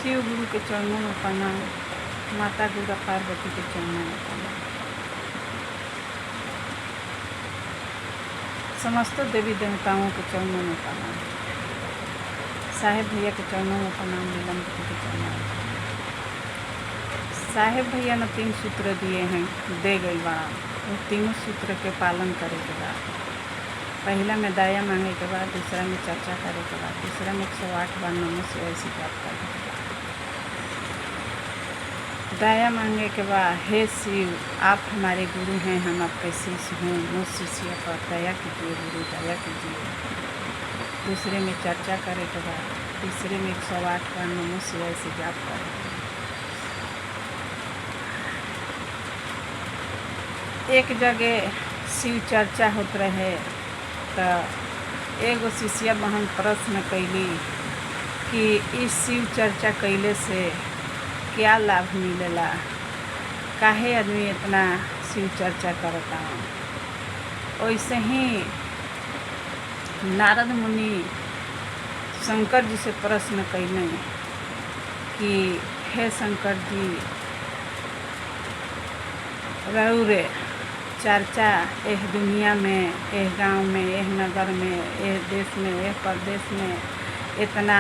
शिव गुरु के चरणों में प्रणाम, माता दुर्गा पार्वती के चरणों में प्रणाम, समस्त देवी देवताओं के चरणों में प्रणाम, साहेब भैया के चरणों में प्रणाम, नीलम के चरणों में। साहेब भैया ने 3 सूत्र दिए हैं, दे गई बड़ा। वो तीनों सूत्र के पालन करे के बाद, पहला में दया मांगे के बाद, दूसरा में चर्चा करे के बाद, तीसरा में 108 बार नमः शिवाय से प्राप्त करने के बाद। दया मांगे के बाद, हे शिव आप हमारे गुरु हैं, हम आपके शिष्य हैं, मुझ शिष्य पर दया कीजिए गुरु, दया कीजिए। दूसरे में चर्चा करे के बाद, तीसरे में 108 बार नमः शिवाय से जाप करें। एक जगह शिव चर्चा होत रहे तो एगो शिष्या बहन प्रश्न कैली कि इस शिव चर्चा कैले से क्या लाभ मिलेला, काहे आदमी इतना शिव चर्चा करता। वैसे ही नारद मुनि शंकर जी से प्रश्न कैले कि हे शंकर जी, रउरे चर्चा एह दुनिया में, एह गांव में, एह नगर में, एह देश में, एह प्रदेश में इतना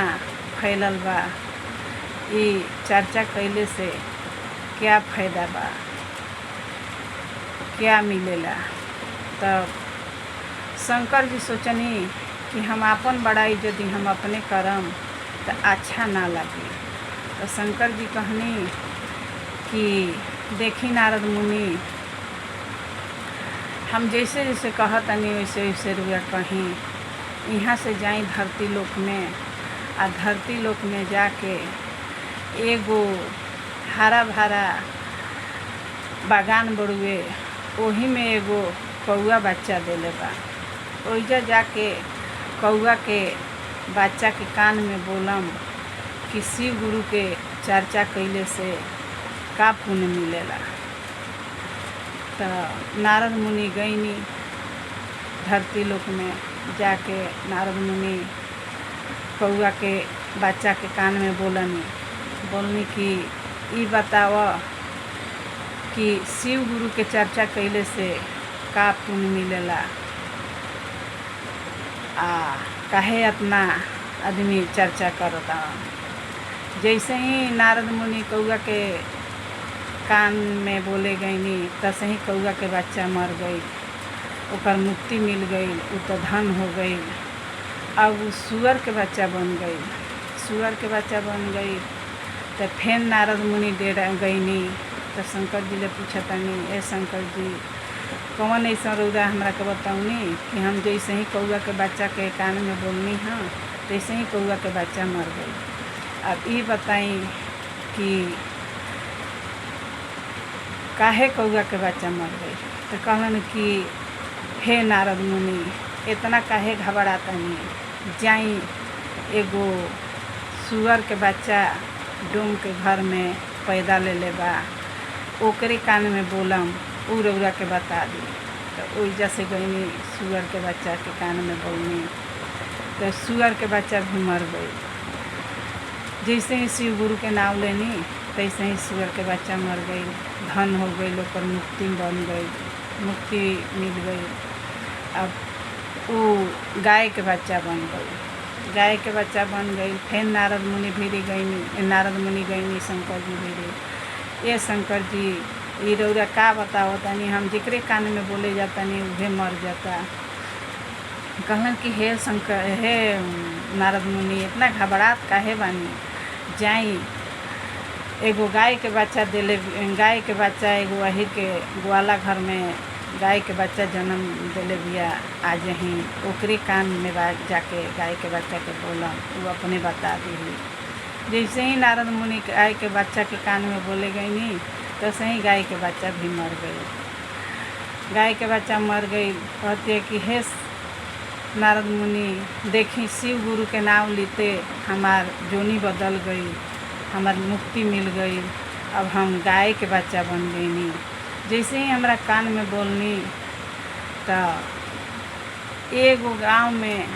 फैलल बा, ई चर्चा कैले से क्या फ़ायदा बा, क्या मिलेला। तब शंकर जी सोचनी कि हम आपन बड़ाई यदि हम अपने करम तो अच्छा ना लगे। तो शंकर जी कहनी कि देखी नारद मुनि, हम जैसे जैसे कहतनी वैसे वैसे रुआ कहीं, यहाँ से जाई धरती लोक में, आ धरती लोक में जाके एगो हरा भरा बागान बड़ुए, वही में एगो कौआ बच्चा देले बा। ओइजा जाके कौआ के बच्चा के कान में बोलम कि शिव गुरु के चर्चा कैले से का पुण्य मिलेला। तो नारद मुनि गईनी धरती लोक में, जाके नारद मुनि कौआ के बच्चा के कान में बोलनी कि ई बताव कि शिव गुरु के चर्चा कैले से का पुण्य मिलेला, आ काहे इतना आदमी चर्चा करता। जैसे ही नारद मुनि कौआ के कान में बोले गईनी, तैसे ही कौआ के बच्चा मर गई, ओकर मुक्ति मिल गई, उ तो धन हो गई। अब वो सुअर के बच्चा बन गई, सुअर के बच्चा बन गई। तो फिर नारद मुनि डेरा गईनी, तो शंकर जी ले पूछतनी, ए शंकर जी कौन ऐसा रौदा हमरा के बताऊनी कि हम जैसे ही कौआ के बच्चा के कान में बोलनी हाँ, तैसे ही कौआ के बच्चा मर गई। अब ये बताई कि काहे कौआ के बच्चा मर गई। तो कहलन कि हे नारद मुनि, इतना काहे घबरातनी, जाई एगो सुअर के बच्चा डोम के घर में पैदा ले बा, ओकरे कान में बोलम, उ रउरा के बता दी। तो ओइजा से गईनी सुअर के बच्चा के कान में बोलनी, तो सुअर के बच्चा भी मर गई। जैसे ही शिव गुरु के नाम लेनी, तैसे ही सुअर के बच्चा मर गई, धन हो गई, ओकर मुक्ति बन गई, मुक्ति मिल गई। अब वो गाय के बच्चा बन गई, गाय के बच्चा बन गई। फिर नारद मुनि भीरी गईनी, नारद मुनि गईनी शंकर जी भीरी, ये शंकर जी ई रउरा का बताओ तनी, हम जिक्रे कान में बोले जातनी उहे मर जाता। कहलन कि हे शंकर, हे नारद मुनि, इतना घबरात काहे बानी, जाई एगो गाय के बच्चा देले, गाय के बच्चा एगो वही के ग्वाला घर में गाय के बच्चा जन्म देले बिया, आज ही ओकरे कान में जाके गाय के बच्चा के बोला, वो अपने बता दी। जैसे ही नारद मुनि गाय के बच्चा के कान में बोले गईनी, तो सही गाय के बच्चा भी मर गई। गाय के बच्चा मर गई। कहते कि हे नारद मुनि, देखी शिव गुरु के नाम लेते हमार जोनी बदल गई, हमार मुक्ति मिल गई, अब हम गाय के बच्चा बन गईनी। जैसे ही हमरा कान में बोलनी, तो एगो गांव में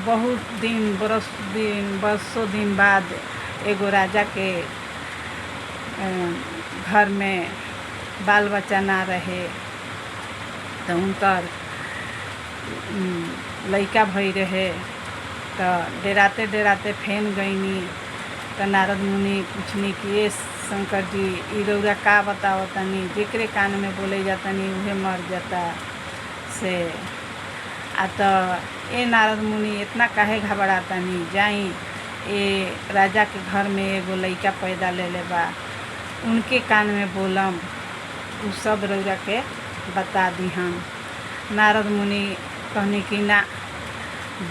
बहुत दिन बरसों दिन बाद एगो राजा के घर में बाल बच्चा ना रहे तो उनकर लइका भई रहे तो डेराते डेराते फेन गईनी तो नारद मुनि पूछनी कि ये शंकर जी ई रउरा का बताओ तनी, जेकरे कान में बोले जातनी उहे मर जाता से आ तो ए नारद मुनि इतना काहे घबरातनी, जाई ए राजा के घर में एगो लइका पैदा ले बा, उनके कान में बोलम उ सब रउरा के बता दी हम। नारद मुनि कहनी कि ना,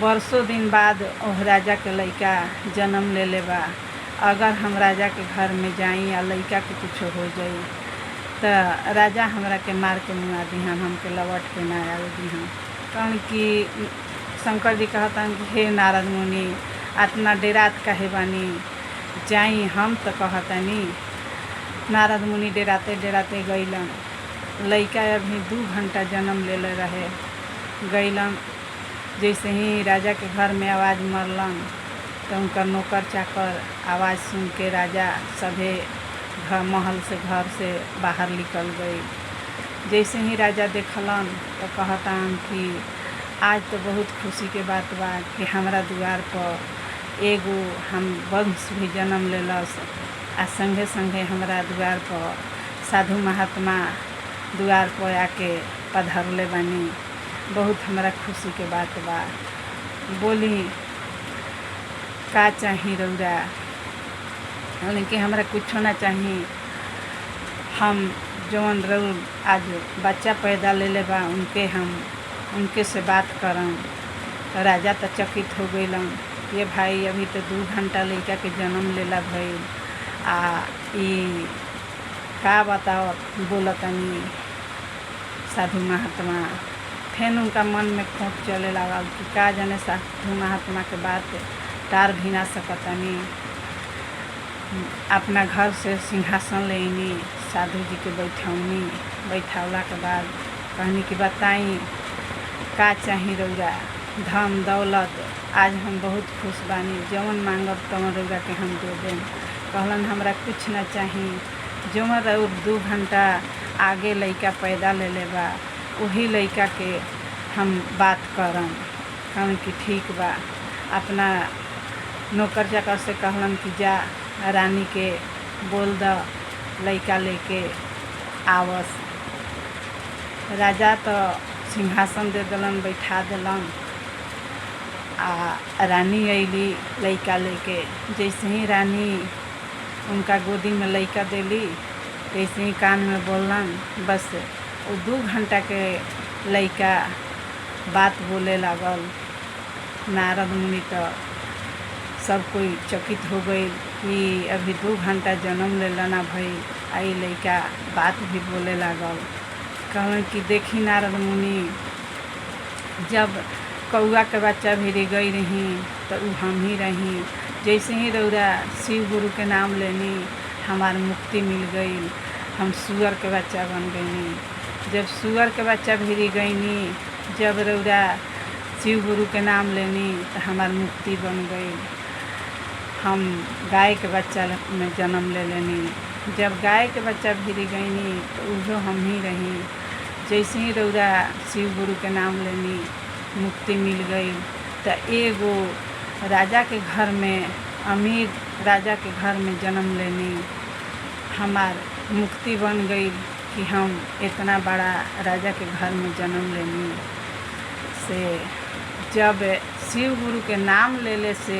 बरसों दिन बाद ओह राजा के लइका जन्म ले बा, अगर हम राजा के घर में जाई या लइका के कुछ हो जाई तो राजा हमरा के मार के मुआ दिहन, हमके लौट के ना आवे दिहन। कौन कि शंकर जी कहतन कि हे नारद मुनि इतना डेरात काहे बानी, जाई हम तो कहतनी। नारद मुनि डेराते डेराते गईलन, लइका अभी 2 घंटा जन्म ले रहे। गईलन, जैसे ही राजा के घर में आवाज़ मरलन तो उनका नौकर चाकर आवाज़ सुन के राजा सभे घर महल से घर से बाहर निकल गई। जैसे ही राजा देखलन तो कहतान कि आज तो बहुत खुशी के बात बा कि हमरा द्वार पर एगो हम वंश भी जन्म लेलस आ संगे संगे हमरा द्वार पर साधु महात्मा द्वार पर आके पधरले बानी, बहुत हमरा खुशी के बात बा। बोली का चाही रउरा? बोले कि हमरा कुछो ना चाही, हम जौन रउर आज बच्चा पैदा ले बा उनके से बात करम। तो राजा तो चकित हो गईलन, ये भाई अभी तो 2 घंटा लइका के जन्म लेला भइल आ ई का बताओ बोलतनी साधु महात्मा। फिर उनका मन में खोट चले लागल कि का जाने साधु महात्मा के बात टार भी ना सकतनी। अपना घर से सिंहासन लेनी, साधु जी के बैठौनी, बैठावला के बाद कहनी कि बताई का चाही रउरा? धन दौलत, आज हम बहुत खुश बानी, जवन मांगब तवन रउरा के हम दे देम। कहलन हमरा कुछ ना चाही, जवन रउर 2 घंटा आगे लइका पैदा ले बा वही लइका के हम बात करम। कहन कि ठीक बा। अपना नौकर चाकर से कहलन कि जा रानी के बोल द लइका लेके आवस। राजा तो सिंहासन दे दिलन, बैठा दिलन आ रानी अइली लइका लेके। जैसे ही रानी उनका गोदी में लइका देली तैसे ही कान में बोलन, बस वो 2 घंटा के लइका बात बोले लागल। नारद मुनि तो सब कोई चकित हो गई कि अभी 2 घंटा जन्म लेला ना भई, आई लइका बात भी बोले लागल। कहलन कि देखी नारद मुनि, जब कौआ के बच्चा भी गई रही तो उ हम ही रही। जैसे ही रउरा शिव गुरु के नाम लेनी हमार मुक्ति मिल गई, हम सुअर के बच्चा बन गईनी। जब सुअर के बच्चा भी गईनी, जब रउरा शिव गुरु के नाम लेनी तो हमार मुक्ति बन गई। हम गाय के बच्चा में जन्म ले लेनी, जब गाय के बच्चा भी गईनी तो उहो हम ही रही। जैसे ही रउरा शिव गुरु के नाम लेनी मुक्ति मिल गई। तो एगो राजा के घर में, अमीर राजा के घर में जन्म लेनी, हमार मुक्ति बन गई कि हम इतना बड़ा राजा के घर में जन्म लेनी। से जब शिव गुरु के नाम लेले से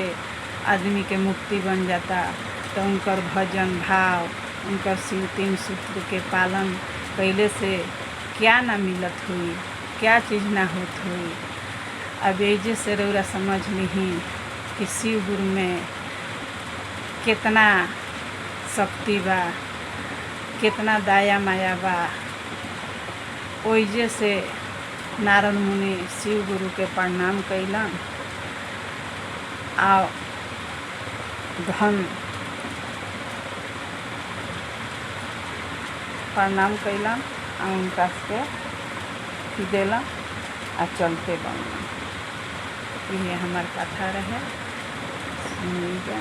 आदमी के मुक्ति बन जाता तो उनकर भजन भाव, उनकर शिव 3 सूत्र के पालन कैले से क्या ना मिलत हुई, क्या चीज़ ना होत हुई। अब एजे से रउरा समझ लीही कि शिव गुरु में कितना शक्ति बा, कितना दया माया बा। ओइजे से नारद मुनि शिव गुरु के प्रणाम कैलन आ धन प्रणाम कैलन आ उनका से देलन आ चलते बनलन। ये हमार कथा रहे, सुन लीजिए।